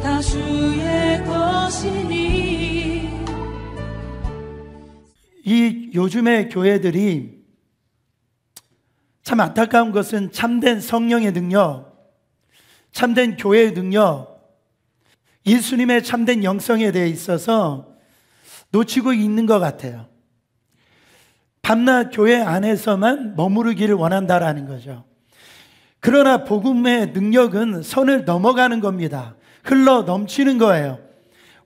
다 주의 것이니. 이 요즘의 교회들이 참 안타까운 것은 참된 성령의 능력, 참된 교회의 능력, 예수님의 참된 영성에 대해 있어서 놓치고 있는 것 같아요. 밤낮 교회 안에서만 머무르기를 원한다라는 거죠. 그러나 복음의 능력은 선을 넘어가는 겁니다. 흘러 넘치는 거예요.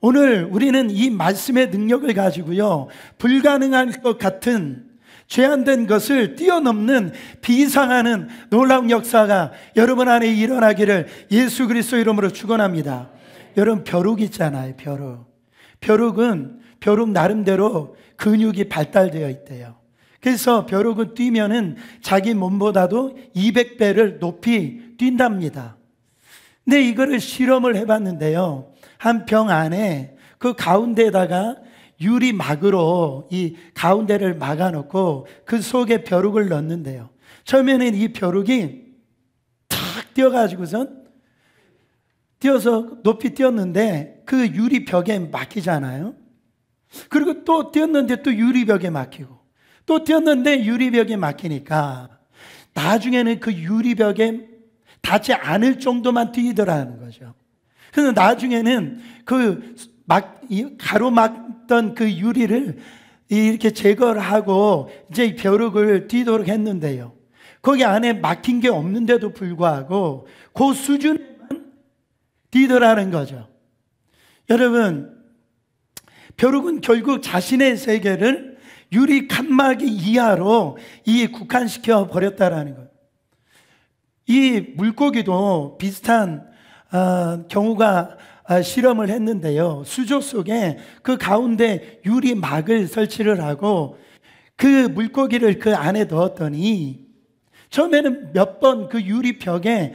오늘 우리는 이 말씀의 능력을 가지고요, 불가능할 것 같은 제한된 것을 뛰어넘는 비상하는 놀라운 역사가 여러분 안에 일어나기를 예수 그리스도 이름으로 축원합니다. 여러분, 벼룩 있잖아요. 벼룩 나름대로 근육이 발달되어 있대요. 그래서 벼룩은 뛰면은 자기 몸보다도 200배를 높이 뛴답니다. 근데 이거를 실험을 해봤는데요, 한 병 안에 그 가운데에다가 유리막으로 이 가운데를 막아놓고 그 속에 벼룩을 넣는데요, 처음에는 이 벼룩이 탁 뛰어서 높이 뛰었는데 그 유리벽에 막히잖아요. 그리고 또 뛰었는데 또 유리벽에 막히고, 또 뛰었는데 유리벽에 막히니까 나중에는 그 유리벽에 닿지 않을 정도만 뛰더라는 거죠. 그래서 나중에는 가로막던 그 유리를 이렇게 제거를 하고 이제 이 벼룩을 뛰도록 했는데요, 거기 안에 막힌 게 없는데도 불구하고 그 수준에만 뛰더라는 거죠. 여러분, 벼룩은 결국 자신의 세계를 유리 칸막이 이하로 국한시켜 버렸다라는 거예요. 이 물고기도 비슷한 경우가 실험을 했는데요, 수조 속에 그 가운데 유리막을 설치를 하고 그 물고기를 그 안에 넣었더니 처음에는 몇 번 그 유리벽에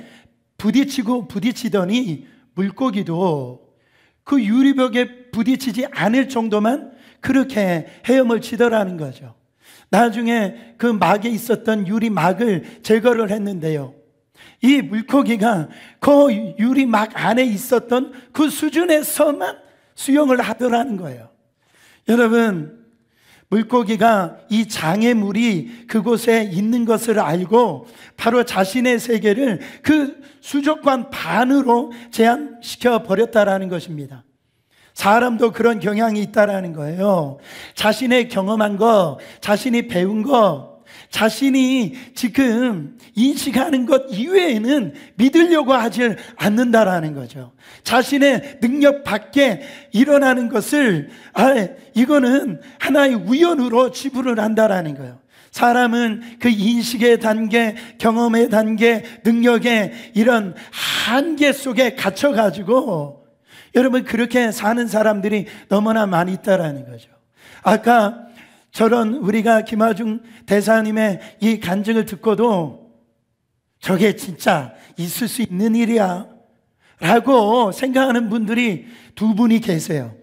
부딪히더니 물고기도 그 유리벽에 부딪히지 않을 정도만 그렇게 헤엄을 치더라는 거죠. 나중에 그 막에 있었던 유리막을 제거를 했는데요, 이 물고기가 그 유리막 안에 있었던 그 수준에서만 수영을 하더라는 거예요. 여러분, 물고기가 이 장애물이 그곳에 있는 것을 알고 바로 자신의 세계를 그 수족관 반으로 제한시켜 버렸다라는 것입니다. 사람도 그런 경향이 있다라는 거예요. 자신의 경험한 거, 자신이 배운 거, 자신이 지금 인식하는 것 이외에는 믿으려고 하지 않는다라는 거죠. 자신의 능력 밖에 일어나는 것을 이거는 하나의 우연으로 지불을 한다라는 거예요. 사람은 그 인식의 단계, 경험의 단계, 능력의 이런 한계 속에 갇혀가지고 여러분, 그렇게 사는 사람들이 너무나 많이 있다라는 거죠. 아까 우리가 김하중 대사님의 이 간증을 듣고도 저게 진짜 있을 수 있는 일이야 라고 생각하는 분들이 두 분이 계세요.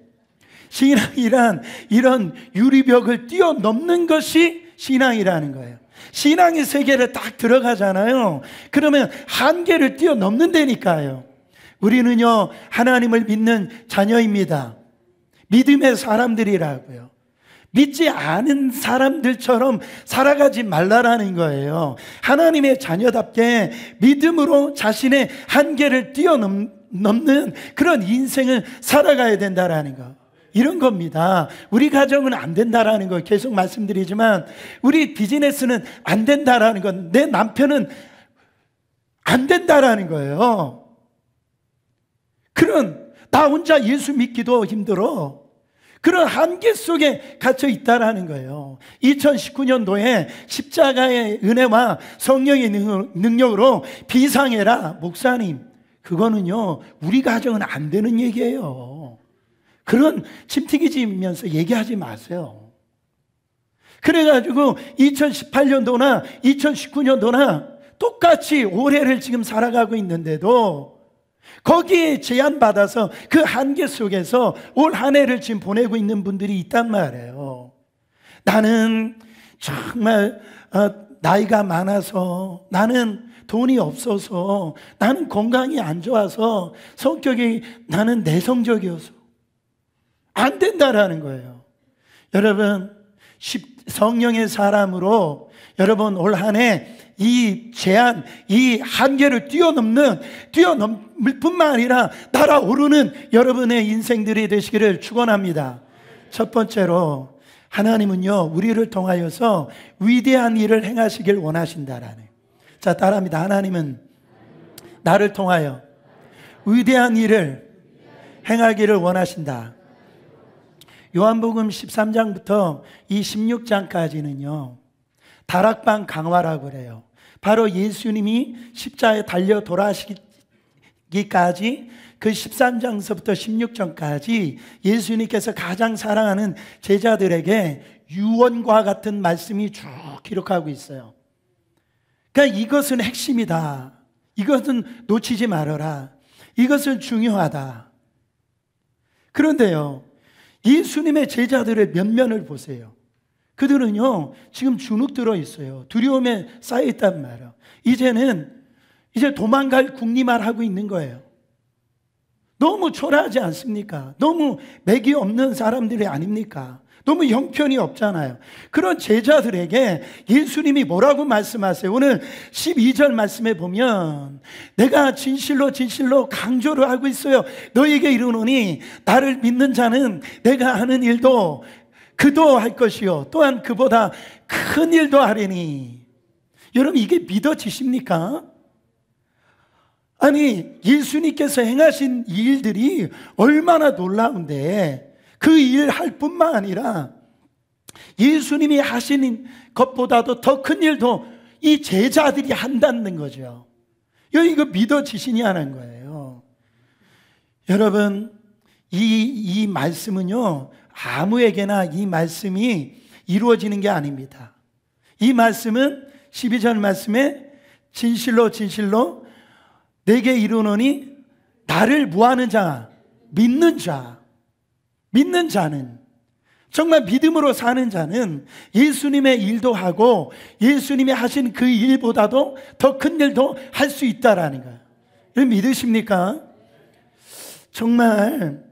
신앙이란 이런 유리벽을 뛰어넘는 것이 신앙이라는 거예요. 신앙의 세계를 딱 들어가잖아요. 그러면 한계를 뛰어넘는다니까요. 우리는요, 하나님을 믿는 자녀입니다. 믿음의 사람들이라고요. 믿지 않은 사람들처럼 살아가지 말라라는 거예요. 하나님의 자녀답게 믿음으로 자신의 한계를 뛰어넘는 그런 인생을 살아가야 된다라는 거, 이런 겁니다. 우리 가정은 안 된다라는 거 계속 말씀드리지만, 우리 비즈니스는 안 된다라는 건, 내 남편은 안 된다라는 거예요. 나 혼자 예수 믿기도 힘들어. 그런 한계 속에 갇혀 있다라는 거예요. 2019년도에 십자가의 은혜와 성령의 능력으로 비상해라 목사님, 그거는요 우리 가정은 안 되는 얘기예요. 그런 침튀기지면서 얘기하지 마세요. 그래가지고 2018년도나 2019년도나 똑같이 올해를 지금 살아가고 있는데도 거기에 제한받아서 그 한계 속에서 올 한 해를 지금 보내고 있는 분들이 있단 말이에요. 나는 정말 나이가 많아서, 나는 돈이 없어서, 나는 건강이 안 좋아서, 성격이 나는 내성적이어서 안 된다라는 거예요. 여러분, 성령의 사람으로 여러분 올 한 해 이 제한, 이 한계를 뛰어넘을 뿐만 아니라 날아오르는 여러분의 인생들이 되시기를 축원합니다. 첫 번째로, 하나님은요 우리를 통하여서 위대한 일을 행하시길 원하신다라는. 자, 따라합니다. 하나님은 나를 통하여 위대한 일을 행하기를 원하신다. 요한복음 13장부터 이 16장까지는요 다락방 강화라고 그래요. 바로 예수님이 십자가에 달려 돌아가시기까지 그 13장서부터 16장까지 예수님께서 가장 사랑하는 제자들에게 유언과 같은 말씀이 쭉 기록하고 있어요. 그러니까 이것은 핵심이다. 이것은 놓치지 말아라. 이것은 중요하다. 그런데요, 예수님의 제자들의 면면을 보세요. 그들은요 지금 주눅 들어 있어요. 두려움에 쌓여 있단 말이에요. 이제 도망갈 궁리만 하고 있는 거예요. 너무 초라하지 않습니까? 너무 맥이 없는 사람들이 아닙니까? 너무 형편이 없잖아요. 그런 제자들에게 예수님이 뭐라고 말씀하세요? 오늘 12절 말씀에 보면 내가 진실로 진실로 강조를 하고 있어요. 너에게 이르노니 나를 믿는 자는 내가 하는 일도 그도 할 것이요 또한 그보다 큰 일도 하리니. 여러분, 이게 믿어지십니까? 아니, 예수님께서 행하신 일들이 얼마나 놀라운데 그 일 할 뿐만 아니라 예수님이 하시는 것보다도 더 큰 일도 이 제자들이 한다는 거죠. 이거 믿어지시냐는 거예요. 여러분, 이 말씀은요 아무에게나 이 말씀이 이루어지는 게 아닙니다. 이 말씀은 12절 말씀에 진실로 진실로 내게 이르노니 나를 무하는 자, 믿는 자는, 정말 믿음으로 사는 자는 예수님의 일도 하고 예수님이 하신 그 일보다도 더 큰 일도 할 수 있다라는 거예요. 믿으십니까? 정말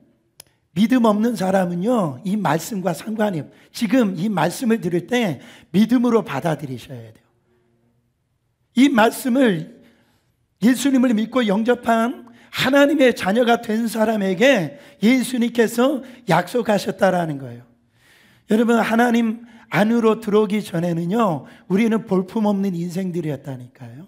믿음 없는 사람은요 이 말씀과 상관이 없어요. 지금 이 말씀을 들을 때 믿음으로 받아들이셔야 돼요. 이 말씀을 예수님을 믿고 영접한 하나님의 자녀가 된 사람에게 예수님께서 약속하셨다라는 거예요. 여러분, 하나님 안으로 들어오기 전에는요 우리는 볼품없는 인생들이었다니까요.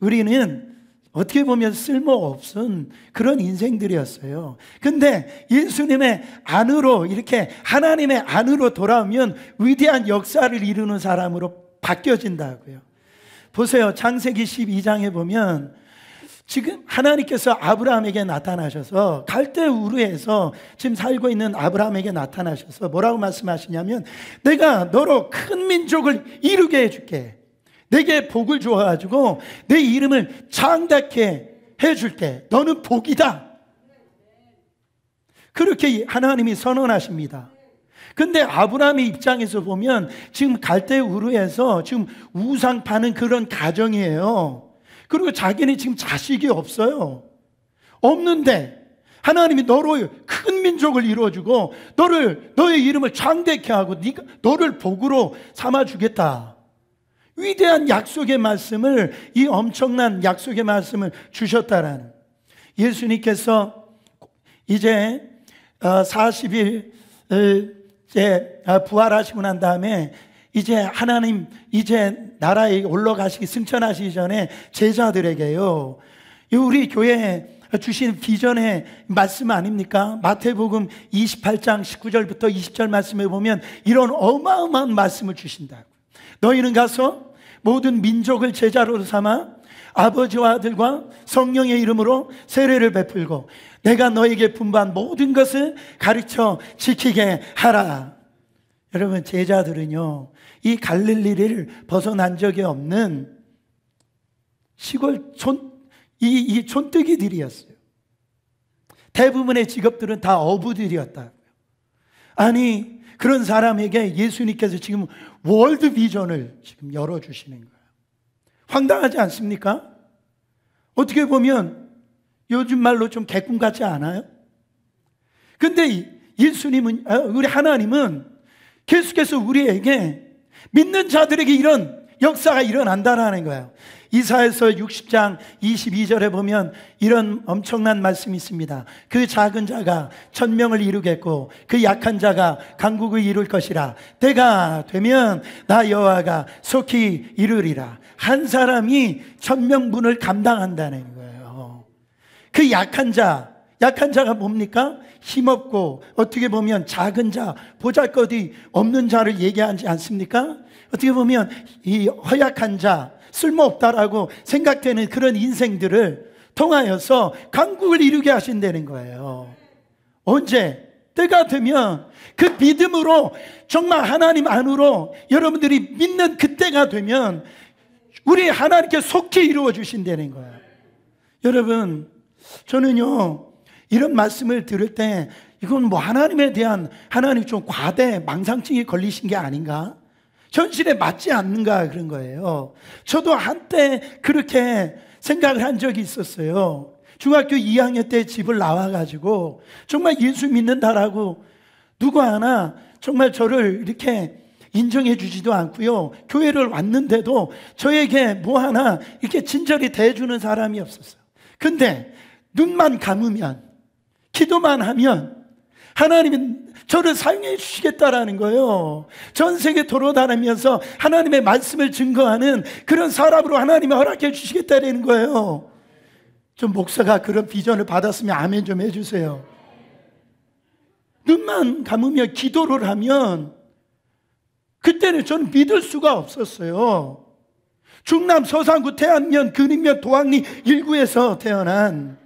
우리는 어떻게 보면 쓸모없은 그런 인생들이었어요. 근데 예수님의 안으로, 이렇게 하나님의 안으로 돌아오면 위대한 역사를 이루는 사람으로 바뀌어진다고요. 보세요. 창세기 12장에 보면 지금 하나님께서 아브라함에게 나타나셔서 갈대 우르에서 지금 살고 있는 아브라함에게 나타나셔서 뭐라고 말씀하시냐면 내가 너로 큰 민족을 이루게 해줄게. 내게 복을 주어가지고 내 이름을 창대케 해줄게. 너는 복이다. 그렇게 하나님이 선언하십니다. 근데 아브라함의 입장에서 보면 지금 갈대 우르에서 지금 우상 파는 그런 가정이에요. 그리고 자기는 지금 자식이 없어요. 없는데 하나님이 너로 큰 민족을 이루어주고 너의 이름을 창대케 하고 너를 복으로 삼아주겠다. 위대한 약속의 말씀을, 이 엄청난 약속의 말씀을 주셨다라는. 예수님께서 이제 40일 부활하시고 난 다음에 이제 하나님 이제 나라에 올라가시기 승천하시기 전에 제자들에게요 우리 교회에 주신 비전의 말씀 아닙니까? 마태복음 28장 19절부터 20절 말씀에 보면 이런 어마어마한 말씀을 주신다고. 너희는 가서 모든 민족을 제자로 삼아 아버지와 아들과 성령의 이름으로 세례를 베풀고 내가 너에게 분부한 모든 것을 가르쳐 지키게 하라. 여러분, 제자들은요 이 갈릴리를 벗어난 적이 없는 시골 이 촌뜨기들이었어요. 대부분의 직업들은 다 어부들이었다고요. 아니, 그런 사람에게 예수님께서 지금 월드 비전을 지금 열어주시는 거예요. 황당하지 않습니까? 어떻게 보면 요즘 말로 좀 개꿈 같지 않아요? 근데 예수님은, 우리 하나님은 계속해서 우리에게, 믿는 자들에게 이런 역사가 일어난다는 거예요. 이사야서 60장 22절에 보면 이런 엄청난 말씀이 있습니다. 그 작은 자가 천명을 이루겠고 그 약한 자가 강국을 이룰 것이라. 때가 되면 나 여호와가 속히 이루리라. 한 사람이 천명분을 감당한다는 거예요. 그 약한 자가 뭡니까? 힘없고 어떻게 보면 작은 자, 보잘것이 없는 자를 얘기하지 않습니까? 어떻게 보면 이 허약한 자, 쓸모없다라고 생각되는 그런 인생들을 통하여서 강국을 이루게 하신다는 거예요. 언제? 때가 되면 그 믿음으로 정말 하나님 안으로 여러분들이 믿는 그때가 되면 우리 하나님께 속히 이루어 주신다는 거예요. 여러분, 저는요 이런 말씀을 들을 때 이건 뭐 하나님에 대한, 하나님 좀 과대 망상증이 걸리신 게 아닌가? 현실에 맞지 않는가 그런 거예요. 저도 한때 그렇게 생각을 한 적이 있었어요. 중학교 2학년 때 집을 나와가지고 정말 예수 믿는다라고 누구 하나 정말 저를 이렇게 인정해 주지도 않고요, 교회를 왔는데도 저에게 뭐 하나 이렇게 친절히 대해주는 사람이 없었어요. 근데 눈만 감으면, 기도만 하면 하나님은 저를 사용해 주시겠다라는 거예요. 전 세계 돌아다니면서 하나님의 말씀을 증거하는 그런 사람으로 하나님이 허락해 주시겠다는 거예요. 좀 목사가 그런 비전을 받았으면 아멘 좀 해주세요. 눈만 감으며 기도를 하면, 그때는 저는 믿을 수가 없었어요. 충남 서산구 태안면 근인면 도항리 1구에서 태어난,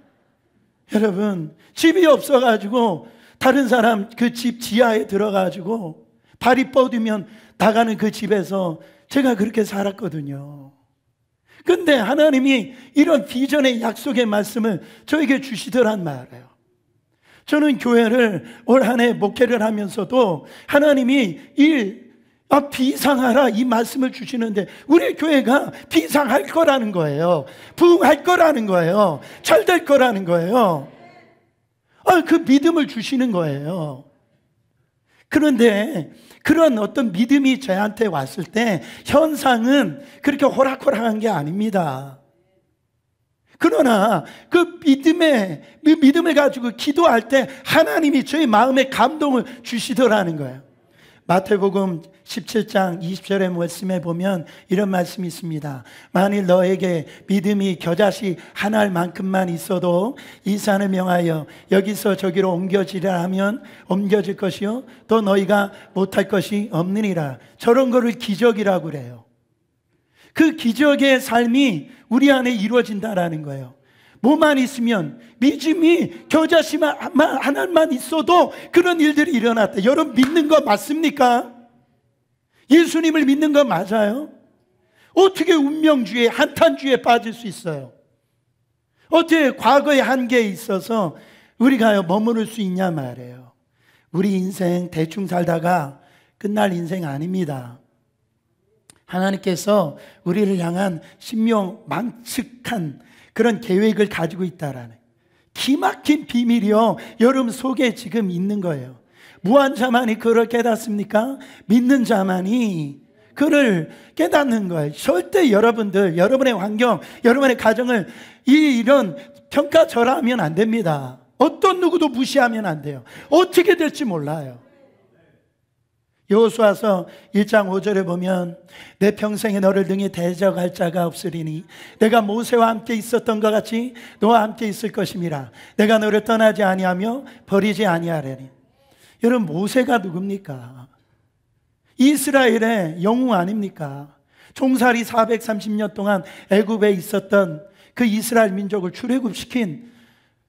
여러분, 집이 없어가지고 다른 사람 그 집 지하에 들어가지고 발이 뻗으면 나가는 그 집에서 제가 그렇게 살았거든요. 근데 하나님이 이런 비전의 약속의 말씀을 저에게 주시더란 말이에요. 저는 교회를 올 한 해 목회를 하면서도 하나님이 비상하라 이 말씀을 주시는데 우리 교회가 비상할 거라는 거예요. 부흥할 거라는 거예요. 잘 될 거라는 거예요. 그 믿음을 주시는 거예요. 그런데 그런 어떤 믿음이 저한테 왔을 때 현상은 그렇게 호락호락한 게 아닙니다. 그러나 그 믿음을 가지고 기도할 때 하나님이 저의 마음에 감동을 주시더라는 거예요. 마태복음 17장 20절의 말씀에 보면 이런 말씀이 있습니다. 만일 너에게 믿음이 겨자씨 한 알만큼만 있어도 이 산을 명하여 여기서 저기로 옮겨지라 하면 옮겨질 것이요 또 너희가 못할 것이 없느니라. 저런 거를 기적이라고 그래요. 그 기적의 삶이 우리 안에 이루어진다라는 거예요. 뭐만 있으면, 믿음이 겨자씨 하나만 있어도 그런 일들이 일어났다. 여러분 믿는 거 맞습니까? 예수님을 믿는 거 맞아요? 어떻게 운명주의, 한탄주의에 빠질 수 있어요? 어떻게 과거의 한계에 있어서 우리가 머무를 수 있냐 말이에요. 우리 인생 대충 살다가 끝날 인생 아닙니다. 하나님께서 우리를 향한 신명망측한 그런 계획을 가지고 있다라는 기막힌 비밀이요 여러분 속에 지금 있는 거예요. 무한 자만이 그걸 깨닫습니까? 믿는 자만이 그를 깨닫는 거예요. 절대 여러분들, 여러분의 환경, 여러분의 가정을 이런 평가절하하면 안 됩니다. 어떤 누구도 무시하면 안 돼요. 어떻게 될지 몰라요. 여호수아서 1장 5절에 보면 내 평생에 너를 등에 대적할 자가 없으리니 내가 모세와 함께 있었던 것 같이 너와 함께 있을 것임이라. 내가 너를 떠나지 아니하며 버리지 아니하리니. 여러분 모세가 누굽니까? 이스라엘의 영웅 아닙니까? 종살이 430년 동안 애굽에 있었던 그 이스라엘 민족을 출애굽시킨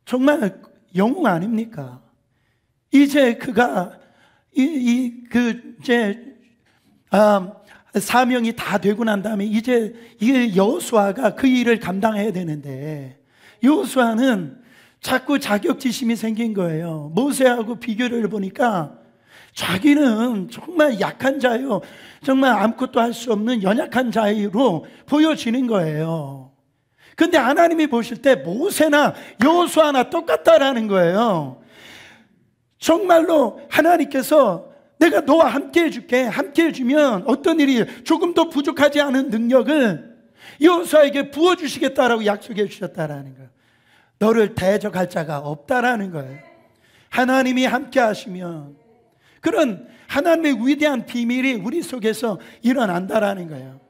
정말 영웅 아닙니까? 이제 그가 사명이 다 되고 난 다음에 이제 이 여호수아가 그 일을 감당해야 되는데 여호수아는 자꾸 자격지심이 생긴 거예요. 모세하고 비교를 보니까 자기는 정말 약한 자요, 정말 아무것도 할 수 없는 연약한 자로 보여지는 거예요. 근데 하나님이 보실 때 모세나 여호수아나 똑같다라는 거예요. 정말로 하나님께서 내가 너와 함께 해줄게, 함께 해주면 어떤 일이 조금도 부족하지 않은 능력을 여호수아에게 부어주시겠다라고 약속해 주셨다라는 거예요. 너를 대적할 자가 없다라는 거예요. 하나님이 함께 하시면 그런 하나님의 위대한 비밀이 우리 속에서 일어난다라는 거예요.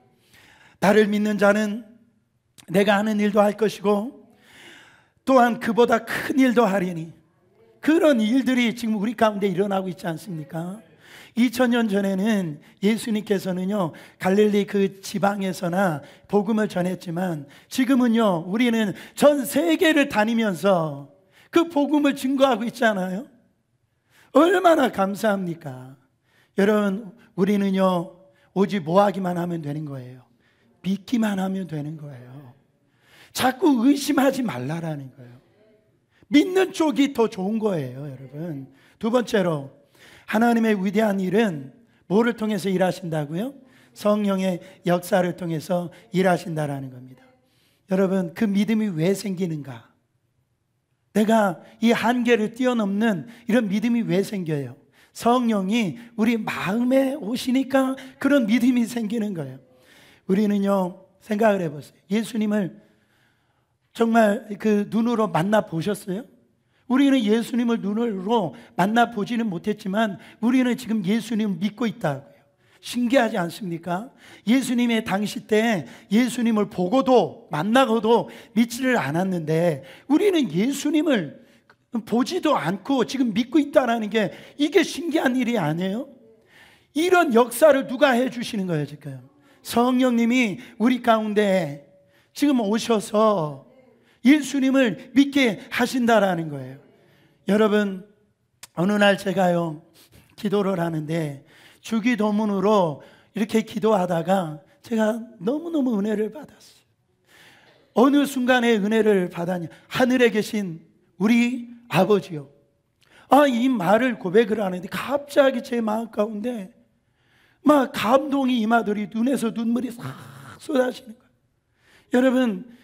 나를 믿는 자는 내가 하는 일도 할 것이고 또한 그보다 큰 일도 하리니, 그런 일들이 지금 우리 가운데 일어나고 있지 않습니까? 2000년 전에는 예수님께서는요 갈릴리 그 지방에서나 복음을 전했지만 지금은요 우리는 전 세계를 다니면서 그 복음을 증거하고 있잖아요. 얼마나 감사합니까? 여러분, 우리는요 오직 뭐 하기만 하면 되는 거예요? 믿기만 하면 되는 거예요. 자꾸 의심하지 말라라는 거예요. 믿는 쪽이 더 좋은 거예요, 여러분. 두 번째로, 하나님의 위대한 일은 뭐를 통해서 일하신다고요? 성령의 역사를 통해서 일하신다라는 겁니다. 여러분, 그 믿음이 왜 생기는가? 내가 이 한계를 뛰어넘는 이런 믿음이 왜 생겨요? 성령이 우리 마음에 오시니까 그런 믿음이 생기는 거예요. 우리는요 생각을 해보세요. 예수님을 정말 그 눈으로 만나 보셨어요? 우리는 예수님을 눈으로 만나 보지는 못했지만 우리는 지금 예수님을 믿고 있다고요. 신기하지 않습니까? 예수님의 당시 때 예수님을 보고도 만나고도 믿지를 않았는데 우리는 예수님을 보지도 않고 지금 믿고 있다는 게 이게 신기한 일이 아니에요? 이런 역사를 누가 해주시는 거예요 지금? 성령님이 우리 가운데 지금 오셔서 예수님을 믿게 하신다라는 거예요. 여러분, 어느 날 제가요 기도를 하는데 주기도문으로 이렇게 기도하다가 제가 너무너무 은혜를 받았어요. 어느 순간에 은혜를 받았냐? 하늘에 계신 우리 아버지요. 이 말을 고백을 하는데 갑자기 제 마음 가운데 막 감동이 임하더니 눈에서 눈물이 싹 쏟아지는 거예요. 여러분,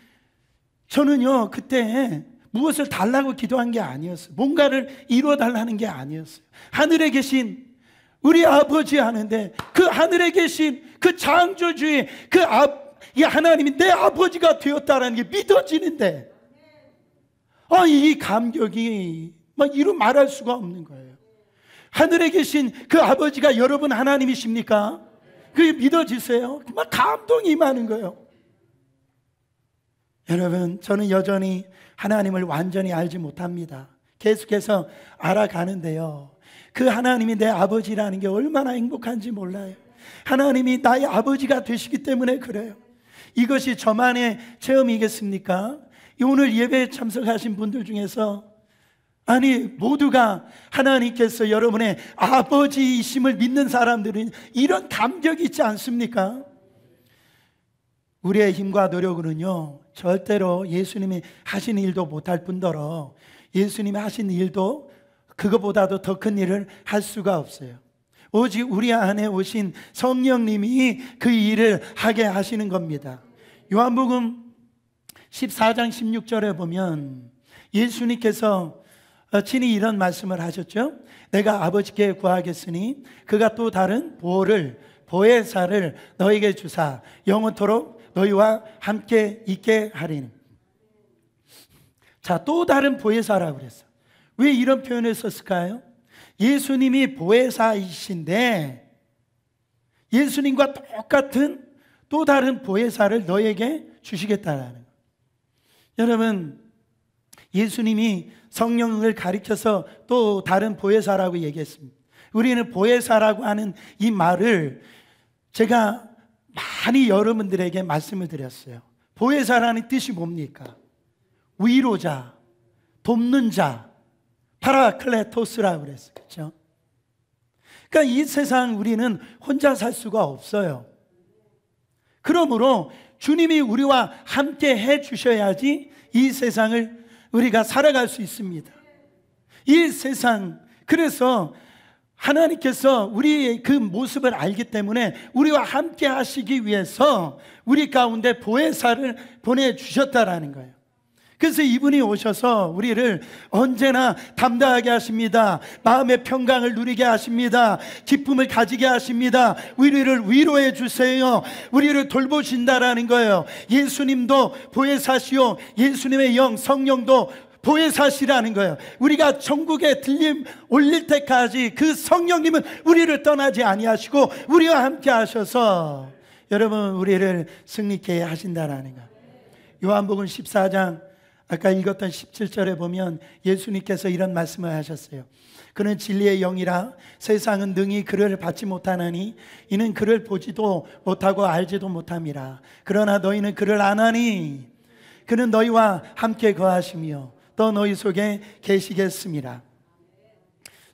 저는요 그때 무엇을 달라고 기도한 게 아니었어요. 뭔가를 이루어 달라는 게 아니었어요. 하늘에 계신 우리 아버지 하는데 그 하늘에 계신 그 창조주의 이 하나님이 내 아버지가 되었다라는 게 믿어지는데 이 감격이 막 이루 말할 수가 없는 거예요. 하늘에 계신 그 아버지가 여러분 하나님이십니까? 그게 믿어지세요? 막 감동이 임하는 거예요. 여러분, 저는 여전히 하나님을 완전히 알지 못합니다. 계속해서 알아가는데요 그 하나님이 내 아버지라는 게 얼마나 행복한지 몰라요. 하나님이 나의 아버지가 되시기 때문에 그래요. 이것이 저만의 체험이겠습니까? 오늘 예배에 참석하신 분들 중에서 모두가 하나님께서 여러분의 아버지이심을 믿는 사람들은 이런 감격이 있지 않습니까? 우리의 힘과 노력으로는요 절대로 예수님이 하신 일도 못할 뿐더러 예수님이 하신 일도 그거보다도 더 큰 일을 할 수가 없어요. 오직 우리 안에 오신 성령님이 그 일을 하게 하시는 겁니다. 요한복음 14장 16절에 보면 예수님께서 친히 이런 말씀을 하셨죠. 내가 아버지께 구하겠으니 그가 또 다른 보혜사를 너에게 주사 영원토록 너희와 함께 있게 하리니. 자, 또 다른 보혜사라고 그랬어. 왜 이런 표현을 썼을까요? 예수님이 보혜사이신데 예수님과 똑같은 또 다른 보혜사를 너에게 주시겠다라는 거예요. 여러분, 예수님이 성령을 가리켜서 또 다른 보혜사라고 얘기했습니다. 우리는 보혜사라고 하는 이 말을 제가 많이 여러분들에게 말씀을 드렸어요. 보혜사라는 뜻이 뭡니까? 위로자, 돕는 자, 파라클레토스라고 그랬어요. 그렇죠? 그러니까 이 세상 우리는 혼자 살 수가 없어요. 그러므로 주님이 우리와 함께 해 주셔야지 이 세상을 우리가 살아갈 수 있습니다. 이 세상, 그래서 하나님께서 우리의 그 모습을 알기 때문에 우리와 함께 하시기 위해서 우리 가운데 보혜사를 보내주셨다라는 거예요. 그래서 이분이 오셔서 우리를 언제나 담대하게 하십니다. 마음의 평강을 누리게 하십니다. 기쁨을 가지게 하십니다. 우리를 위로해 주세요. 우리를 돌보신다라는 거예요. 예수님도 보혜사시요, 예수님의 영 성령도 보혜사시라는 거예요. 우리가 천국에 들림 올릴 때까지 그 성령님은 우리를 떠나지 아니하시고 우리와 함께 하셔서 여러분 우리를 승리케 하신다라는 거예요. 요한복음 14장 아까 읽었던 17절에 보면 예수님께서 이런 말씀을 하셨어요. 그는 진리의 영이라 세상은 능히 그를 받지 못하나니 이는 그를 보지도 못하고 알지도 못함이라. 그러나 너희는 그를 아나니 그는 너희와 함께 거하시며 또 너희 속에 계시겠습니다.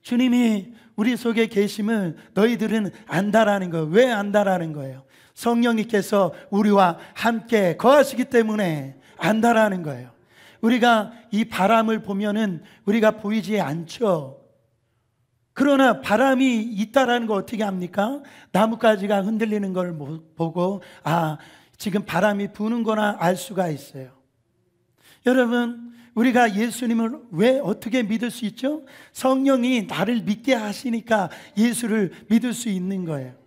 주님이 우리 속에 계심을 너희들은 안다라는 거예요. 왜 안다라는 거예요? 성령님께서 우리와 함께 거하시기 때문에 안다라는 거예요. 우리가 이 바람을 보면은 우리가 보이지 않죠. 그러나 바람이 있다라는 거 어떻게 합니까? 나뭇가지가 흔들리는 걸 보고 아, 지금 바람이 부는구나 알 수가 있어요. 여러분, 우리가 예수님을 왜 어떻게 믿을 수 있죠? 성령이 나를 믿게 하시니까 예수를 믿을 수 있는 거예요.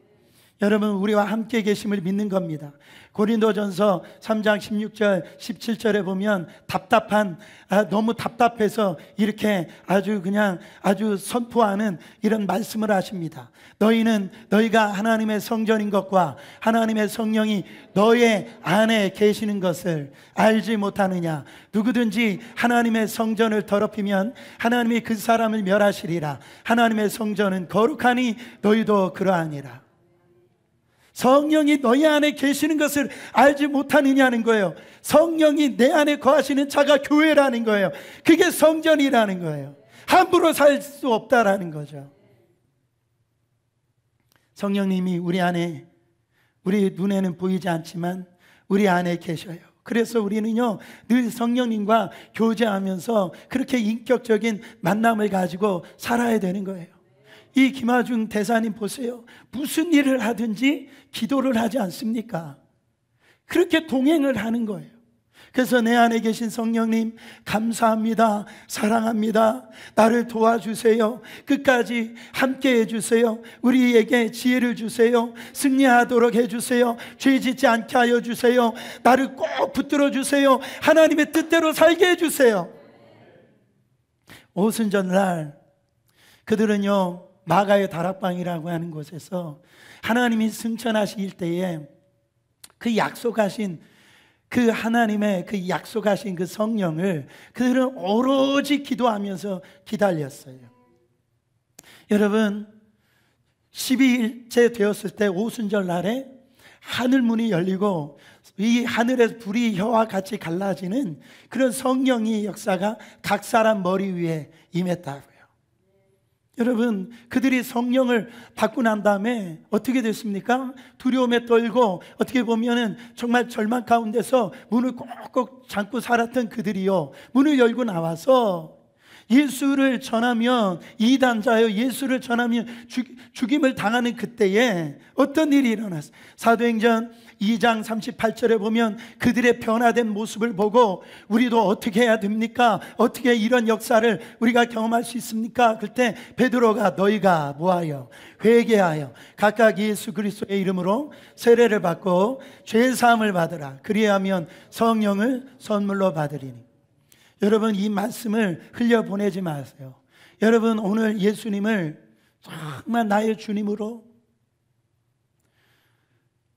여러분, 우리와 함께 계심을 믿는 겁니다. 고린도전서 3장 16절 17절에 보면 너무 답답해서 이렇게 아주 선포하는 이런 말씀을 하십니다. 너희는 너희가 하나님의 성전인 것과 하나님의 성령이 너의 안에 계시는 것을 알지 못하느냐. 누구든지 하나님의 성전을 더럽히면 하나님이 그 사람을 멸하시리라. 하나님의 성전은 거룩하니 너희도 그러하니라. 성령이 너희 안에 계시는 것을 알지 못하느냐는 거예요. 성령이 내 안에 거하시는 자가 교회라는 거예요. 그게 성전이라는 거예요. 함부로 살 수 없다라는 거죠. 성령님이 우리 눈에는 보이지 않지만 우리 안에 계셔요. 그래서 우리는요 늘 성령님과 교제하면서 그렇게 인격적인 만남을 가지고 살아야 되는 거예요. 이 김하중 대사님 보세요. 무슨 일을 하든지 기도를 하지 않습니까? 그렇게 동행을 하는 거예요. 그래서 내 안에 계신 성령님 감사합니다. 사랑합니다. 나를 도와주세요. 끝까지 함께 해주세요. 우리에게 지혜를 주세요. 승리하도록 해주세요. 죄 짓지 않게 하여 주세요. 나를 꼭 붙들어 주세요. 하나님의 뜻대로 살게 해주세요. 오순절날 그들은요 마가의 다락방이라고 하는 곳에서 하나님이 승천하실 때에 그 약속하신 그 하나님의 그 약속하신 그 성령을 그들은 오로지 기도하면서 기다렸어요. 여러분 12일째 되었을 때 오순절 날에 하늘문이 열리고 이 하늘에서 불이 혀와 같이 갈라지는 그런 성령의 역사가 각 사람 머리 위에 임했다고요. 여러분 그들이 성령을 받고 난 다음에 어떻게 됐습니까? 두려움에 떨고 어떻게 보면은 정말 절망 가운데서 문을 꼭꼭 잠고 살았던 그들이요 문을 열고 나와서 예수를 전하면 이단자요 예수를 전하면 죽임을 당하는 그때에 어떤 일이 일어났어요? 사도행전 2장 38절에 보면 그들의 변화된 모습을 보고 우리도 어떻게 해야 됩니까? 어떻게 이런 역사를 우리가 경험할 수 있습니까? 그때 베드로가 너희가 뭐하여 회개하여 각각 예수 그리스도의 이름으로 세례를 받고 죄사함을 받으라. 그리하면 성령을 선물로 받으리니. 여러분 이 말씀을 흘려보내지 마세요. 여러분 오늘 예수님을 정말 나의 주님으로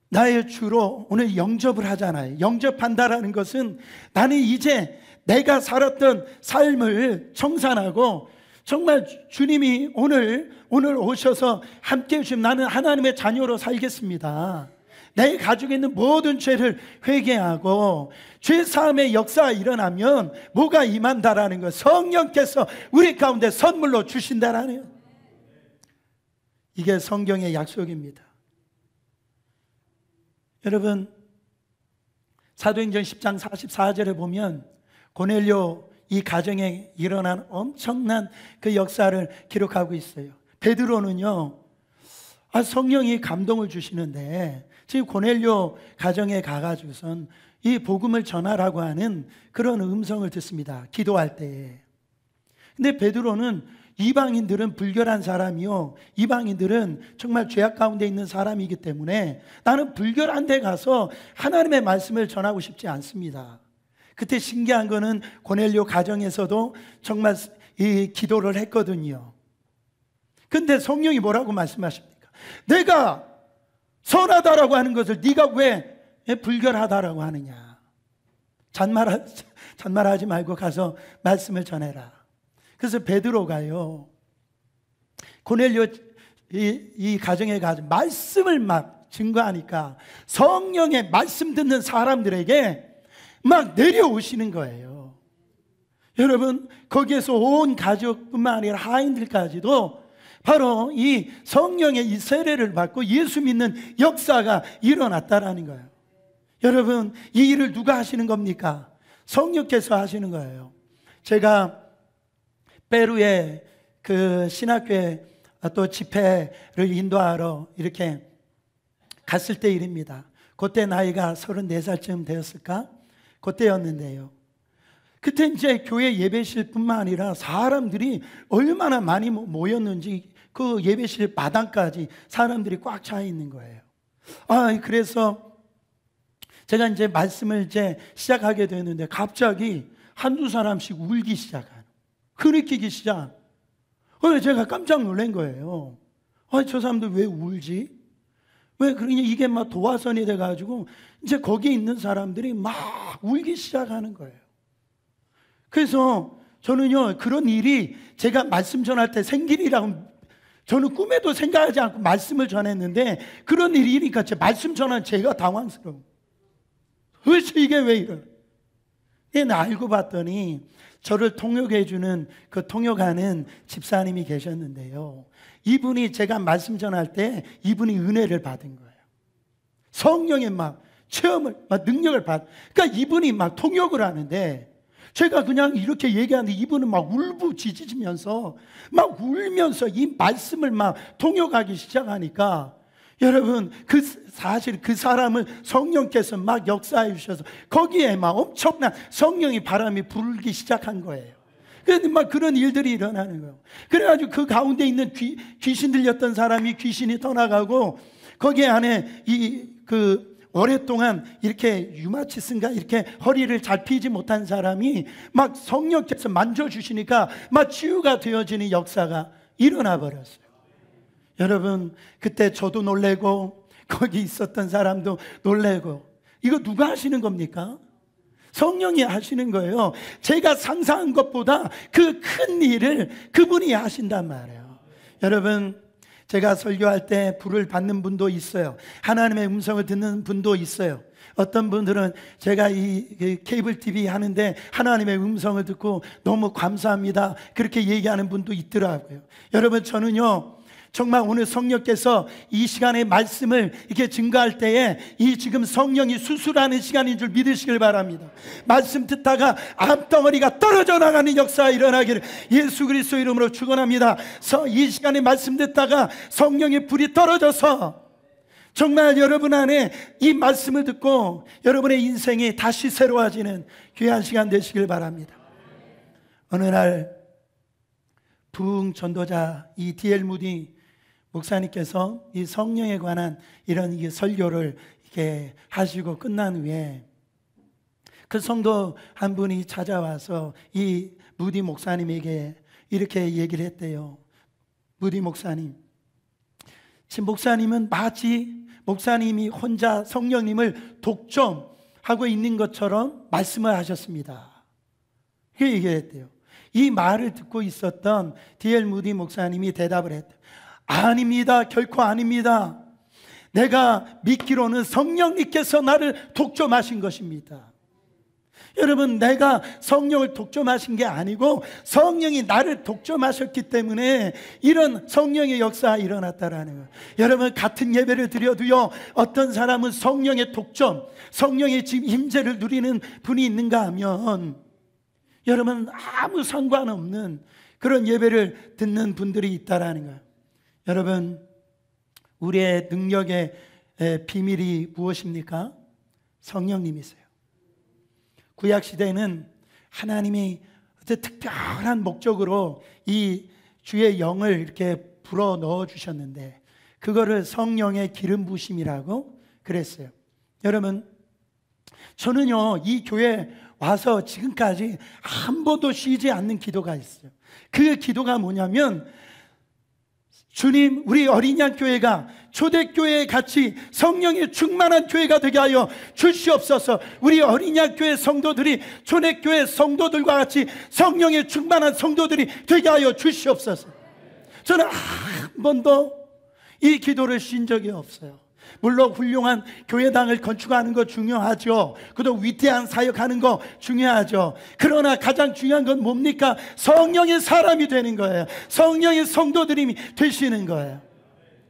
나의 주로 오늘 영접을 하잖아요. 영접한다라는 것은 나는 이제 내가 살았던 삶을 청산하고 정말 주님이 오늘 오셔서 함께 해주시면 나는 하나님의 자녀로 살겠습니다. 내 가지고 있는 모든 죄를 회개하고 죄사함의 역사가 일어나면 뭐가 임한다라는 것, 성령께서 우리 가운데 선물로 주신다라는 것. 이게 성경의 약속입니다. 여러분 사도행전 10장 44절에 보면 고넬료 이 가정에 일어난 엄청난 그 역사를 기록하고 있어요. 베드로는요, 성령이 감동을 주시는데 지금 고넬료 가정에 가가지고선 이 복음을 전하라고 하는 그런 음성을 듣습니다. 기도할 때에. 근데 베드로는 이방인들은 불결한 사람이요, 이방인들은 정말 죄악 가운데 있는 사람이기 때문에 나는 불결한 데 가서 하나님의 말씀을 전하고 싶지 않습니다. 그때 신기한 거는 고넬료 가정에서도 정말 이 기도를 했거든요. 근데 성령이 뭐라고 말씀하십니까? 내가 선하다라고 하는 것을 네가 왜 불결하다라고 하느냐. 잔말하지 말고 가서 말씀을 전해라. 그래서 베드로가요, 고넬료 이 가정에 가서 말씀을 막 증거하니까 성령의 말씀 듣는 사람들에게 막 내려오시는 거예요. 여러분, 거기에서 온 가족뿐만 아니라 하인들까지도 바로 이 성령의 이 세례를 받고 예수 믿는 역사가 일어났다라는 거예요. 여러분, 이 일을 누가 하시는 겁니까? 성령께서 하시는 거예요. 제가 페루의 그 신학교에 또 집회를 인도하러 이렇게 갔을 때 일입니다. 그때 나이가 34살쯤 되었을까? 그때였는데요. 그때 이제 교회 예배실 뿐만 아니라 사람들이 얼마나 많이 모였는지 그 예배실 마당까지 사람들이 꽉 차 있는 거예요. 그래서 제가 이제 말씀을 이제 시작하게 되는데 갑자기 한두 사람씩 울기 시작하는, 흐느끼기 시작. 제가 깜짝 놀란 거예요. 저 사람들 왜 울지? 왜 그러냐, 이게 막 도화선이 돼가지고 이제 거기에 있는 사람들이 막 울기 시작하는 거예요. 그래서 저는요, 그런 일이 제가 말씀 전할 때 생길이라고 저는 꿈에도 생각하지 않고 말씀을 전했는데 그런 일이 일으니까 제 말씀 전한 제가 당황스러워. 도대체 이게 왜 이래? 알고 봤더니 저를 통역해주는 그 통역하는 집사님이 계셨는데요, 이분이 제가 말씀 전할 때 이분이 은혜를 받은 거예요. 성령의 막 체험을, 막 능력을 그러니까 이분이 막 통역을 하는데 제가 그냥 이렇게 얘기하는데 이분은 막 울부짖으면서 막 울면서 이 말씀을 막 통역하기 시작하니까 여러분, 사실 그 사람을 성령께서 막 역사해 주셔서 거기에 막 엄청난 성령의 바람이 불기 시작한 거예요. 그런데 막 그런 일들이 일어나는 거예요. 그래가지고 그 가운데 있는 귀신 들렸던 사람이 귀신이 떠나가고 거기 안에 오랫동안 이렇게 유마치스인가 이렇게 허리를 잘 펴지 못한 사람이 막 성령께서 만져주시니까 막 치유가 되어지는 역사가 일어나 버렸어요. 여러분, 그때 저도 놀래고 거기 있었던 사람도 놀래고, 이거 누가 하시는 겁니까? 성령이 하시는 거예요. 제가 상상한 것보다 그 큰 일을 그분이 하신단 말이에요. 여러분, 제가 설교할 때 불을 받는 분도 있어요. 하나님의 음성을 듣는 분도 있어요. 어떤 분들은 제가 이 케이블 TV 하는데 하나님의 음성을 듣고 너무 감사합니다, 그렇게 얘기하는 분도 있더라고요. 여러분, 저는요, 정말 오늘 성령께서 이 시간에 말씀을 이렇게 증거할 때에 이 지금 성령이 수술하는 시간인 줄 믿으시길 바랍니다. 말씀 듣다가 암덩어리가 떨어져 나가는 역사가 일어나기를 예수 그리스도 이름으로 축원합니다. 이 시간에 말씀 듣다가 성령의 불이 떨어져서 정말 여러분 안에 이 말씀을 듣고 여러분의 인생이 다시 새로워지는 귀한 시간 되시길 바랍니다. 어느 날 부흥 전도자 이 D.L. 무디 목사님께서 이 성령에 관한 이런 설교를 이렇게 하시고 끝난 후에 그 성도 한 분이 찾아와서 이 무디 목사님에게 이렇게 얘기를 했대요. 무디 목사님, 지금 목사님은 마치 목사님이 혼자 성령님을 독점하고 있는 것처럼 말씀을 하셨습니다. 이렇게 얘기했대요. 이 말을 듣고 있었던 D.L. 무디 목사님이 대답을 했대요. 아닙니다. 결코 아닙니다. 내가 믿기로는 성령님께서 나를 독점하신 것입니다. 여러분, 내가 성령을 독점하신 게 아니고 성령이 나를 독점하셨기 때문에 이런 성령의 역사가 일어났다라는 거예요. 여러분, 같은 예배를 드려도요, 어떤 사람은 성령의 독점, 성령의 지금 임재를 누리는 분이 있는가 하면 여러분, 아무 상관없는 그런 예배를 듣는 분들이 있다라는 거예요. 여러분, 우리의 능력의 비밀이 무엇입니까? 성령님이세요. 구약시대에는 하나님이 특별한 목적으로 이 주의 영을 이렇게 불어 넣어 주셨는데, 그거를 성령의 기름 부으심이라고 그랬어요. 여러분, 저는요, 이 교회 와서 지금까지 한 번도 쉬지 않는 기도가 있어요. 그 기도가 뭐냐면, 주님, 우리 어린 양 교회가 초대교회 같이 성령의 충만한 교회가 되게 하여 주시옵소서. 우리 어린 양 교회 성도들이 초대교회 성도들과 같이 성령의 충만한 성도들이 되게 하여 주시옵소서. 저는 한 번도 이 기도를 쉰 적이 없어요. 물론 훌륭한 교회당을 건축하는 거 중요하죠. 그도 위대한 사역하는 거 중요하죠. 그러나 가장 중요한 건 뭡니까? 성령의 사람이 되는 거예요. 성령의 성도들이 되시는 거예요.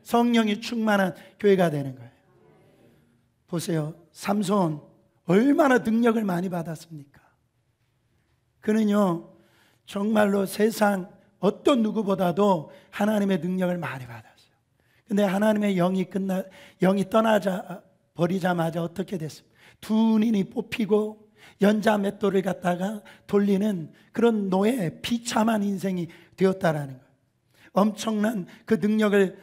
성령이 충만한 교회가 되는 거예요. 보세요, 삼손 얼마나 능력을 많이 받았습니까? 그는요, 정말로 세상 어떤 누구보다도 하나님의 능력을 많이 받았어요. 근데 하나님의 영이 떠나자 버리자마자 어떻게 됐습니까? 두 눈이 뽑히고 연자 맷돌을 갖다가 돌리는 그런 노예, 비참한 인생이 되었다라는 거예요. 엄청난 그 능력을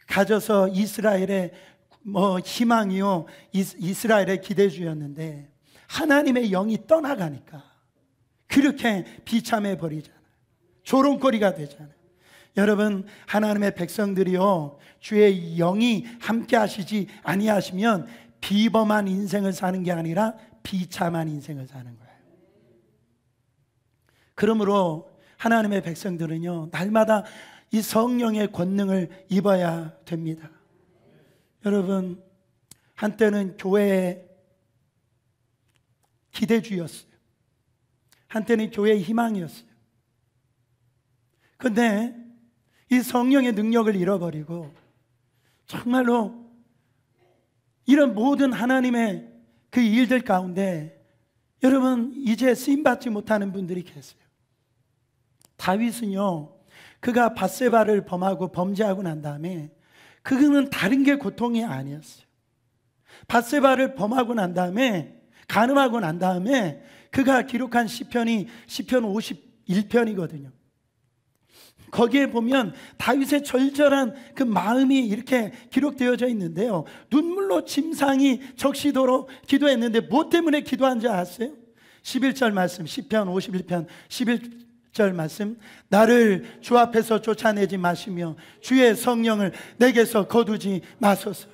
가져서 이스라엘의 희망이요, 이스라엘의 기대주였는데 하나님의 영이 떠나가니까 그렇게 비참해 버리잖아요. 조롱거리가 되잖아요. 여러분, 하나님의 백성들이요, 주의 영이 함께 하시지 아니하시면 비범한 인생을 사는 게 아니라 비참한 인생을 사는 거예요. 그러므로 하나님의 백성들은요, 날마다 이 성령의 권능을 입어야 됩니다. 여러분, 한때는 교회의 기대주였어요. 한때는 교회의 희망이었어요. 그런데 이 성령의 능력을 잃어버리고 정말로 이런 모든 하나님의 그 일들 가운데 여러분, 이제 쓰임받지 못하는 분들이 계세요. 다윗은요, 그가 밧세바를 범하고 범죄하고 난 다음에 그거는 다른 게 고통이 아니었어요. 밧세바를 범하고 난 다음에, 간음하고 난 다음에 그가 기록한 시편이 시편 51편이거든요. 거기에 보면 다윗의 절절한 그 마음이 이렇게 기록되어져 있는데요, 눈물로 침상이 적시도록 기도했는데 뭐 때문에 기도한지 아세요? 11절 말씀, 시편 51편 11절 말씀, 나를 주 앞에서 쫓아내지 마시며 주의 성령을 내게서 거두지 마소서.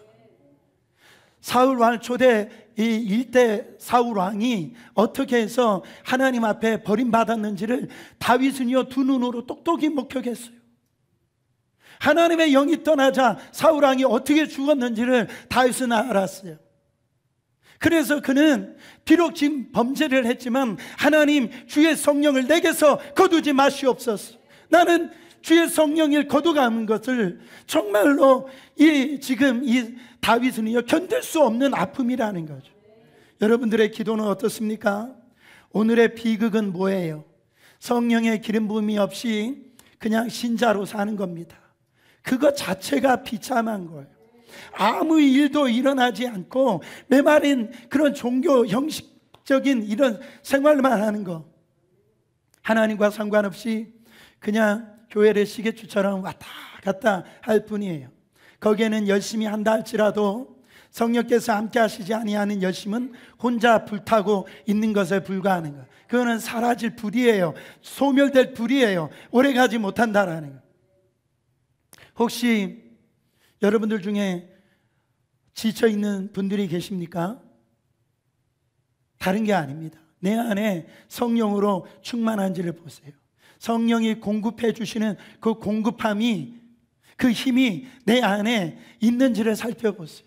사울왕, 초대 이 일대 사울왕이 어떻게 해서 하나님 앞에 버림받았는지를 다윗은요, 두 눈으로 똑똑히 목격했어요. 하나님의 영이 떠나자 사울왕이 어떻게 죽었는지를 다윗은 알았어요. 그래서 그는 비록 지금 범죄를 했지만, 하나님, 주의 성령을 내게서 거두지 마시옵소서. 나는 주의 성령을 거두가는 것을 정말로 지금 이 다윗은요, 견딜 수 없는 아픔이라는 거죠. 여러분들의 기도는 어떻습니까? 오늘의 비극은 뭐예요? 성령의 기름 부음이 없이 그냥 신자로 사는 겁니다. 그것 자체가 비참한 거예요. 아무 일도 일어나지 않고 메마른 그런 종교 형식적인 이런 생활만 하는 거, 하나님과 상관없이 그냥 교회를 시계추처럼 왔다 갔다 할 뿐이에요. 거기에는 열심히 한다 할지라도 성령께서 함께 하시지 아니하는 열심은 혼자 불타고 있는 것에 불과하는 것. 그거는 사라질 불이에요. 소멸될 불이에요. 오래가지 못한다라는 것. 혹시 여러분들 중에 지쳐있는 분들이 계십니까? 다른 게 아닙니다. 내 안에 성령으로 충만한지를 보세요. 성령이 공급해 주시는 그 공급함이, 그 힘이 내 안에 있는지를 살펴보세요.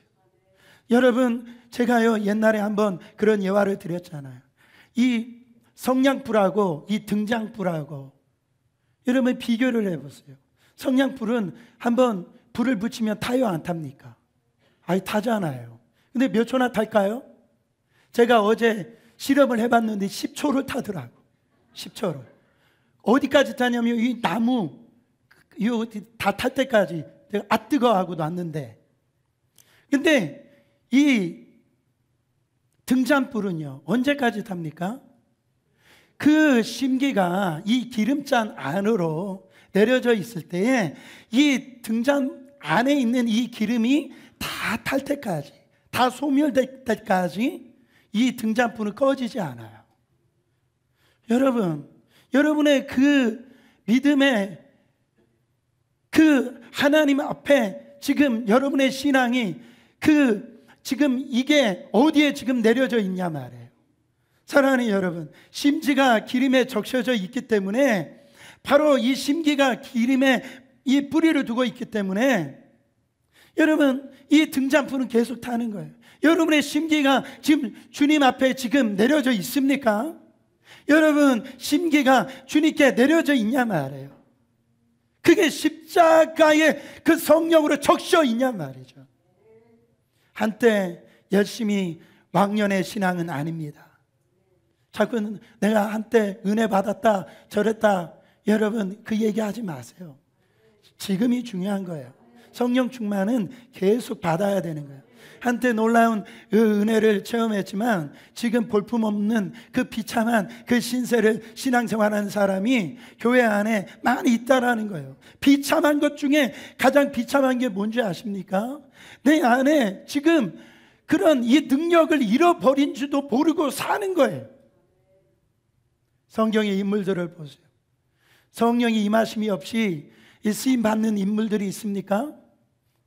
여러분, 제가요, 옛날에 한번 그런 예화를 드렸잖아요. 이 성냥불하고 이 등장불하고 여러분 비교를 해보세요. 성냥불은 한번 불을 붙이면 타요, 안 탑니까? 아니, 타잖아요. 근데 몇 초나 탈까요? 제가 어제 실험을 해봤는데 10초를 타더라고. 10초를. 어디까지 타냐면 이 나무 다 탈 때까지 뜨거워하고 놨는데, 근데 이 등잔불은요 언제까지 탑니까? 그 심기가 이 기름잔 안으로 내려져 있을 때에 이 등잔 안에 있는 이 기름이 다 탈 때까지, 다 소멸될 때까지 이 등잔불은 꺼지지 않아요. 여러분, 여러분의 그 믿음의 그 하나님 앞에 지금 여러분의 신앙이 지금 이게 어디에 지금 내려져 있냐 말이에요. 사랑하는 여러분, 심지가 기름에 적셔져 있기 때문에, 바로 이 심기가 기름에 이 뿌리를 두고 있기 때문에 여러분 이 등잔불은 계속 타는 거예요. 여러분의 심기가 지금 주님 앞에 지금 내려져 있습니까? 여러분 심기가 주님께 내려져 있냐 말이에요. 그게 십자가의 그 성령으로 적셔 있냐 말이죠. 한때 열심히 왕년의 신앙은 아닙니다. 자꾸 내가 한때 은혜 받았다 저랬다, 여러분 그 얘기하지 마세요. 지금이 중요한 거예요. 성령 충만은 계속 받아야 되는 거예요. 한때 놀라운 그 은혜를 체험했지만 지금 볼품없는 그 비참한 그 신세를 신앙생활하는 사람이 교회 안에 많이 있다라는 거예요. 비참한 것 중에 가장 비참한 게 뭔지 아십니까? 내 안에 지금 그런 이 능력을 잃어버린 줄도 모르고 사는 거예요. 성경의 인물들을 보세요. 성령이 임하심이 없이 쓰임 받는 인물들이 있습니까?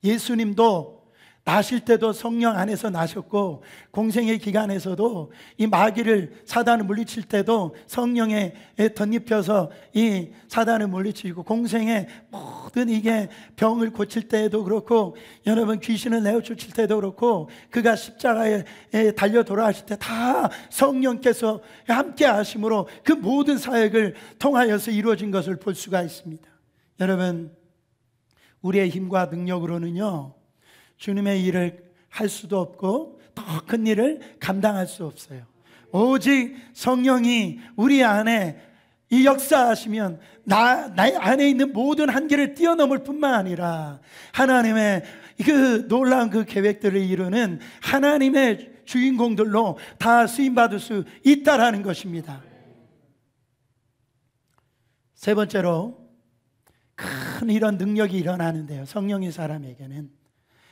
예수님도 나실 때도 성령 안에서 나셨고, 공생의 기간에서도 이 마귀를, 사단을 물리칠 때도 성령에 덧입혀서 이 사단을 물리치고, 공생의 모든 이게 병을 고칠 때에도 그렇고, 여러분 귀신을 내어쫓을 때도 그렇고, 그가 십자가에 달려 돌아가실 때 다 성령께서 함께 하심으로 그 모든 사역을 통하여서 이루어진 것을 볼 수가 있습니다. 여러분, 우리의 힘과 능력으로는요 주님의 일을 할 수도 없고 더 큰 일을 감당할 수 없어요. 오직 성령이 우리 안에 이 역사하시면 나의 안에 있는 모든 한계를 뛰어넘을 뿐만 아니라 하나님의 그 놀라운 그 계획들을 이루는 하나님의 주인공들로 다 쓰임받을 수 있다라는 것입니다. 세 번째로, 큰 이런 능력이 일어나는데요, 성령의 사람에게는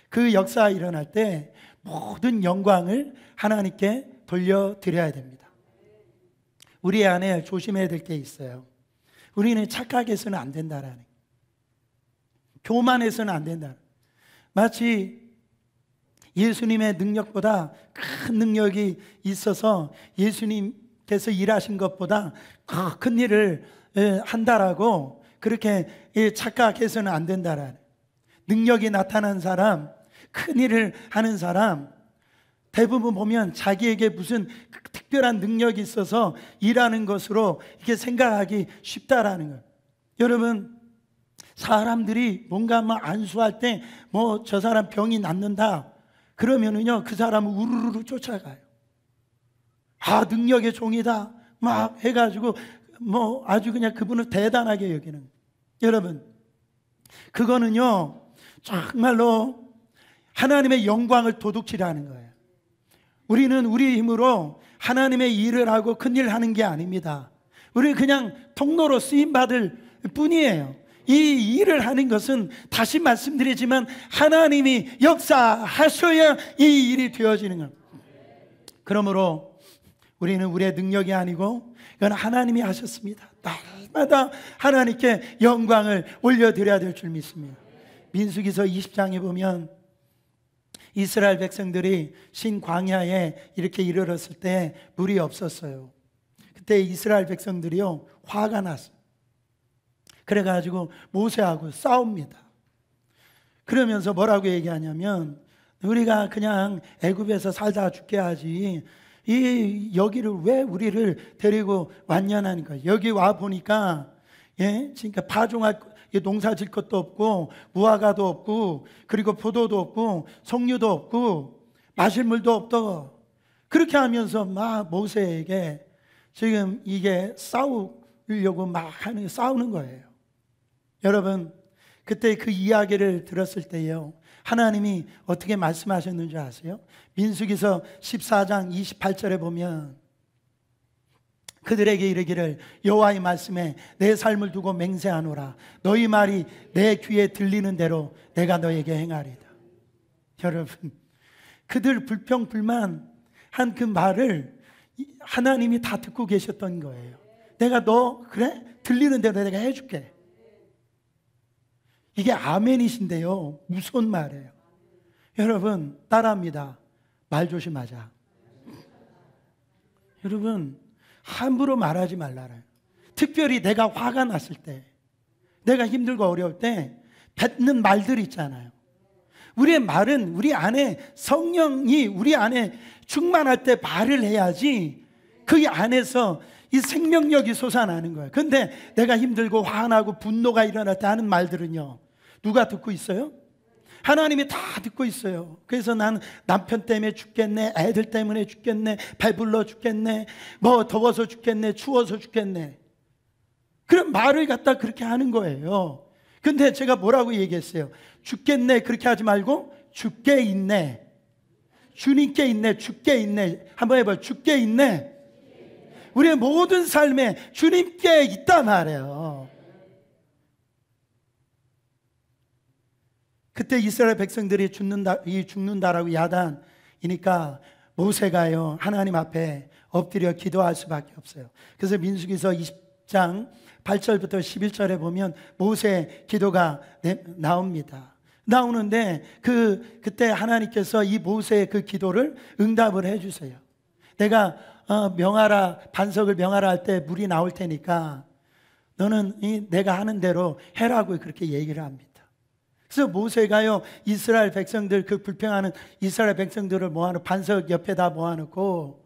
그 역사가 일어날 때 모든 영광을 하나님께 돌려드려야 됩니다. 우리 안에 조심해야 될 게 있어요. 우리는 착각해서는 안 된다라는, 교만해서는 안 된다. 마치 예수님의 능력보다 큰 능력이 있어서 예수님께서 일하신 것보다 큰 일을 한다라고 그렇게 착각해서는 안 된다라는, 능력이 나타난 사람, 큰 일을 하는 사람 대부분 보면 자기에게 무슨 특별한 능력이 있어서 일하는 것으로 이렇게 생각하기 쉽다라는 거예요. 여러분, 사람들이 뭔가 막 안수할 때 뭐 저 사람 병이 낫는다 그러면은요 그 사람은 우르르 쫓아가요. 아, 능력의 종이다 막 해가지고 뭐 아주 그냥 그분을 대단하게 여기는 거예요. 여러분, 그거는요 정말로 하나님의 영광을 도둑질하는 거예요. 우리는 우리 힘으로 하나님의 일을 하고 큰 일을 하는 게 아닙니다. 우리 그냥 통로로 쓰임받을 뿐이에요. 이 일을 하는 것은 다시 말씀드리지만 하나님이 역사하셔야 이 일이 되어지는 겁니다. 그러므로 우리는 우리의 능력이 아니고 이건 하나님이 하셨습니다. 날마다 하나님께 영광을 올려드려야 될 줄 믿습니다. 민수기서 20장에 보면 이스라엘 백성들이 신광야에 이렇게 이르렀을 때 물이 없었어요. 그때 이스라엘 백성들이요 화가 났어요. 그래가지고 모세하고 싸웁니다. 그러면서 뭐라고 얘기하냐면, 우리가 그냥 애굽에서 살다 죽게 하지 여기를 왜 우리를 데리고 왔냐니까. 여기 와 보니까 그러니까 파종할 농사 질 것도 없고 무화과도 없고 그리고 포도도 없고 석류도 없고 마실 물도 없다고 그렇게 하면서 막 모세에게 지금 이게 싸우려고 막 싸우는 거예요. 여러분, 그때 그 이야기를 들었을 때요, 하나님이 어떻게 말씀하셨는지 아세요? 민수기서 14장 28절에 보면 그들에게 이르기를 여호와의 말씀에 내 삶을 두고 맹세하노라. 너희 말이 내 귀에 들리는 대로 내가 너에게 행하리다. 여러분, 그들 불평불만 한 그 말을 하나님이 다 듣고 계셨던 거예요. 내가 너 그래? 들리는 대로 내가 해줄게. 이게 아멘이신데요, 무서운 말이에요. 여러분, 따라합니다. 말 조심하자. 여러분, 함부로 말하지 말라요. 특별히 내가 화가 났을 때, 내가 힘들고 어려울 때 뱉는 말들 있잖아요. 우리의 말은 우리 안에 성령이 우리 안에 충만할 때 말을 해야지 그 안에서 이 생명력이 솟아나는 거예요. 그런데 내가 힘들고 화나고 분노가 일어날 때 하는 말들은요, 누가 듣고 있어요? 하나님이 다 듣고 있어요. 그래서 난 남편 때문에 죽겠네, 애들 때문에 죽겠네, 배불러 죽겠네, 뭐 더워서 죽겠네, 추워서 죽겠네, 그런 말을 갖다 그렇게 하는 거예요. 근데 제가 뭐라고 얘기했어요? 죽겠네 그렇게 하지 말고 죽게 있네, 주님께 있네, 죽게 있네. 한번 해봐요. 죽게 있네. 우리의 모든 삶에 주님께 있단 말이에요. 그때 이스라엘 백성들이 죽는다라고 야단이니까 모세가요, 하나님 앞에 엎드려 기도할 수밖에 없어요. 그래서 민수기서 20장 8절부터 11절에 보면 모세 기도가 나옵니다. 나오는데 그때 하나님께서 이 모세의 그 기도를 응답을 해주세요. 내가 명하라, 반석을 명하라 할 때 물이 나올 테니까 너는 내가 하는 대로 해라고 그렇게 얘기를 합니다. 그래서 모세가요, 이스라엘 백성들, 그 불평하는 이스라엘 백성들을 모아놓고 반석 옆에다 모아놓고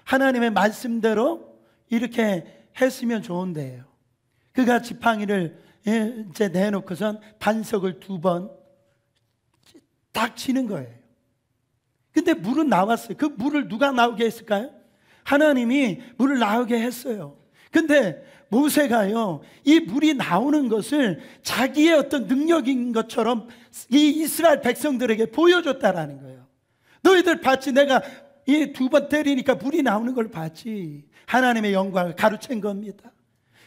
하나님의 말씀대로 이렇게 했으면 좋은데요, 그가 지팡이를 이제 내놓고선 반석을 2번 딱 치는 거예요. 근데 물은 나왔어요. 그 물을 누가 나오게 했을까요? 하나님이 물을 나오게 했어요. 근데 모세가요, 이 물이 나오는 것을 자기의 어떤 능력인 것처럼 이 이스라엘 백성들에게 보여줬다라는 거예요. 너희들 봤지? 내가 이 2번 때리니까 물이 나오는 걸 봤지. 하나님의 영광을 가로챈 겁니다.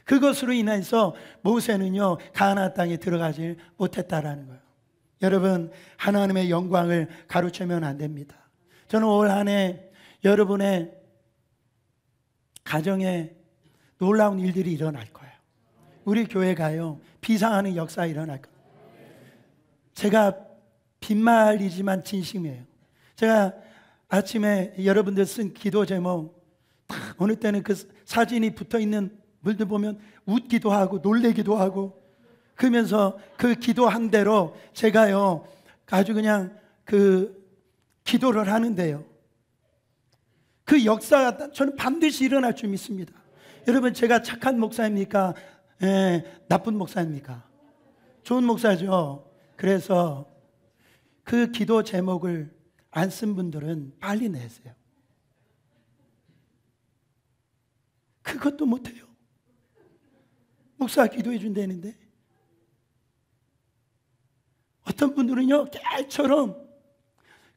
그것으로 인해서 모세는요, 가나안 땅에 들어가지 못했다라는 거예요. 여러분, 하나님의 영광을 가로채면 안 됩니다. 저는 올 한 해 여러분의 가정에 놀라운 일들이 일어날 거예요. 우리 교회가요, 비상하는 역사 일어날 거예요. 제가 빈말이지만 진심이에요. 제가 아침에 여러분들 쓴 기도 제목, 어느 때는 그 사진이 붙어있는 분들 보면 웃기도 하고 놀래기도 하고, 그러면서 그 기도한 대로 제가요 아주 그냥 그 기도를 하는데요, 그 역사가 저는 반드시 일어날 줄 믿습니다. 여러분, 제가 착한 목사입니까? 나쁜 목사입니까? 좋은 목사죠. 그래서 그 기도 제목을 안 쓴 분들은 빨리 내세요. 그것도 못해요. 목사가 기도해 준다는데. 어떤 분들은요, 깨처럼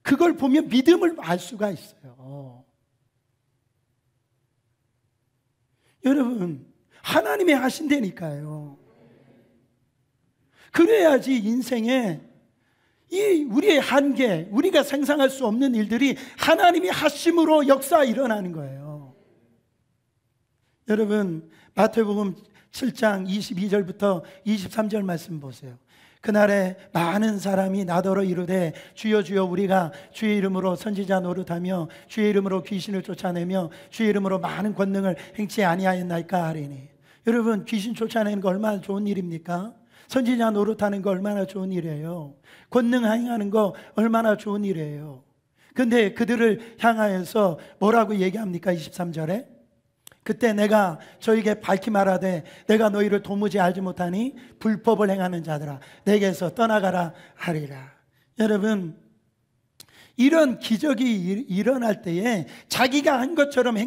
그걸 보면 믿음을 알 수가 있어요. 여러분, 하나님이 하신다니까요. 그래야지 인생에 이 우리의 한계, 우리가 상상할 수 없는 일들이 하나님이 하심으로 역사 일어나는 거예요. 여러분, 마태복음 7장 22절부터 23절 말씀 보세요. 그날에 많은 사람이 나더러 이르되 주여 주여 우리가 주의 이름으로 선지자 노릇하며 주의 이름으로 귀신을 쫓아내며 주의 이름으로 많은 권능을 행치 아니하였나이까 하리니. 여러분, 귀신 쫓아내는 거 얼마나 좋은 일입니까? 선지자 노릇하는 거 얼마나 좋은 일이에요. 권능 행하는 거 얼마나 좋은 일이에요. 근데 그들을 향하여서 뭐라고 얘기합니까? 23절에 그때 내가 저에게 밝히 말하되 내가 너희를 도무지 알지 못하니 불법을 행하는 자들아 내게서 떠나가라 하리라. 여러분, 이런 기적이 일어날 때에 자기가 한 것처럼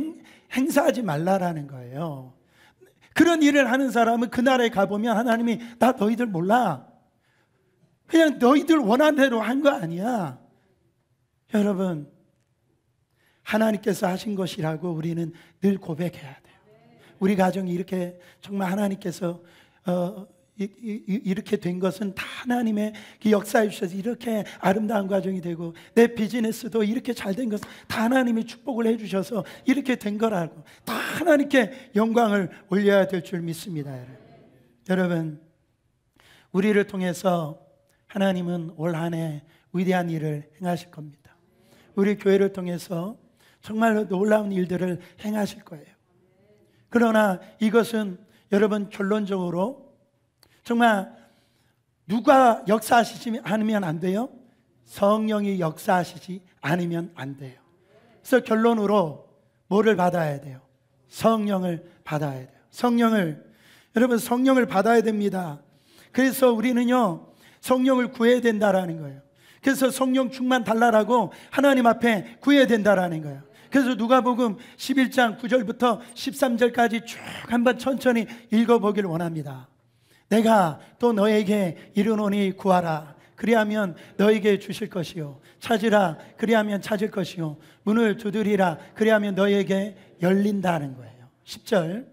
행사하지 말라라는 거예요. 그런 일을 하는 사람은 그날에 가보면 하나님이 나 너희들 몰라, 그냥 너희들 원하는 대로 한 거 아니야. 여러분, 하나님께서 하신 것이라고 우리는 늘 고백해야 돼요. 우리 가정이 이렇게 정말 하나님께서 이렇게 된 것은 다 하나님의 역사에 주셔서 이렇게 아름다운 가정이 되고, 내 비즈니스도 이렇게 잘 된 것은 다 하나님이 축복을 해주셔서 이렇게 된 거라고, 다 하나님께 영광을 올려야 될 줄 믿습니다. 여러분, 우리를 통해서 하나님은 올 한 해 위대한 일을 행하실 겁니다. 우리 교회를 통해서 정말로 놀라운 일들을 행하실 거예요. 그러나 이것은 여러분, 결론적으로 정말 누가 역사하시지 않으면 안 돼요? 성령이 역사하시지 않으면 안 돼요. 그래서 결론으로 뭐를 받아야 돼요? 성령을 받아야 돼요. 여러분, 성령을 받아야 됩니다. 그래서 우리는요, 성령을 구해야 된다라는 거예요. 그래서 성령 충만 달라라고 하나님 앞에 구해야 된다라는 거예요. 그래서 누가복음 11장 9절부터 13절까지 쭉 한번 천천히 읽어보길 원합니다. 내가 또 너에게 이르노니 구하라. 그리하면 너에게 주실 것이요, 찾으라. 그리하면 찾을 것이요, 문을 두드리라. 그리하면 너에게 열린다는 거예요. 10절,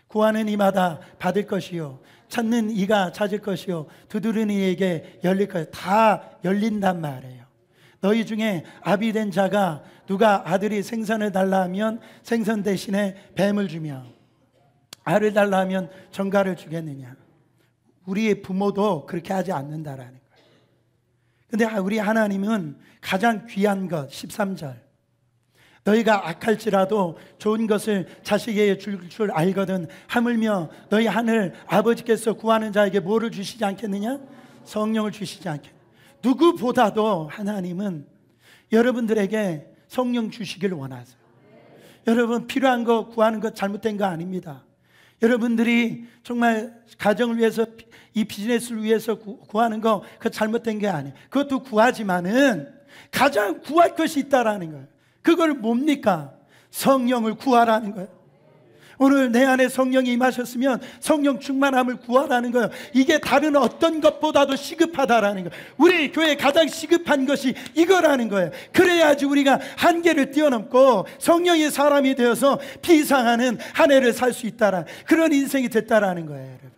구하는 이마다 받을 것이요, 찾는 이가 찾을 것이요, 두드리는 이에게 열릴 것이요. 다 열린단 말이에요. 너희 중에 아비된 자가 누가 아들이 생선을 달라 하면 생선 대신에 뱀을 주며, 알을 달라 하면 정갈을 주겠느냐? 우리의 부모도 그렇게 하지 않는다라는 거예요. 근데 우리 하나님은 가장 귀한 것, 13절, 너희가 악할지라도 좋은 것을 자식에게 줄 알거든 하물며 너희 하늘 아버지께서 구하는 자에게 뭐를 주시지 않겠느냐? 성령을 주시지 않겠느냐? 누구보다도 하나님은 여러분들에게 성령 주시길 원하세요. 여러분, 필요한 거 구하는 거 잘못된 거 아닙니다. 여러분들이 정말 가정을 위해서, 이 비즈니스를 위해서 구하는 거 그거 잘못된 게 아니에요. 그것도 구하지만은 가장 구할 것이 있다라는 거예요. 그걸 뭡니까? 성령을 구하라는 거예요. 오늘 내 안에 성령이 임하셨으면 성령 충만함을 구하라는 거예요. 이게 다른 어떤 것보다도 시급하다라는 거예요. 우리 교회에 가장 시급한 것이 이거라는 거예요. 그래야지 우리가 한계를 뛰어넘고 성령의 사람이 되어서 비상하는 한 해를 살 수 있다라는, 그런 인생이 됐다라는 거예요. 여러분.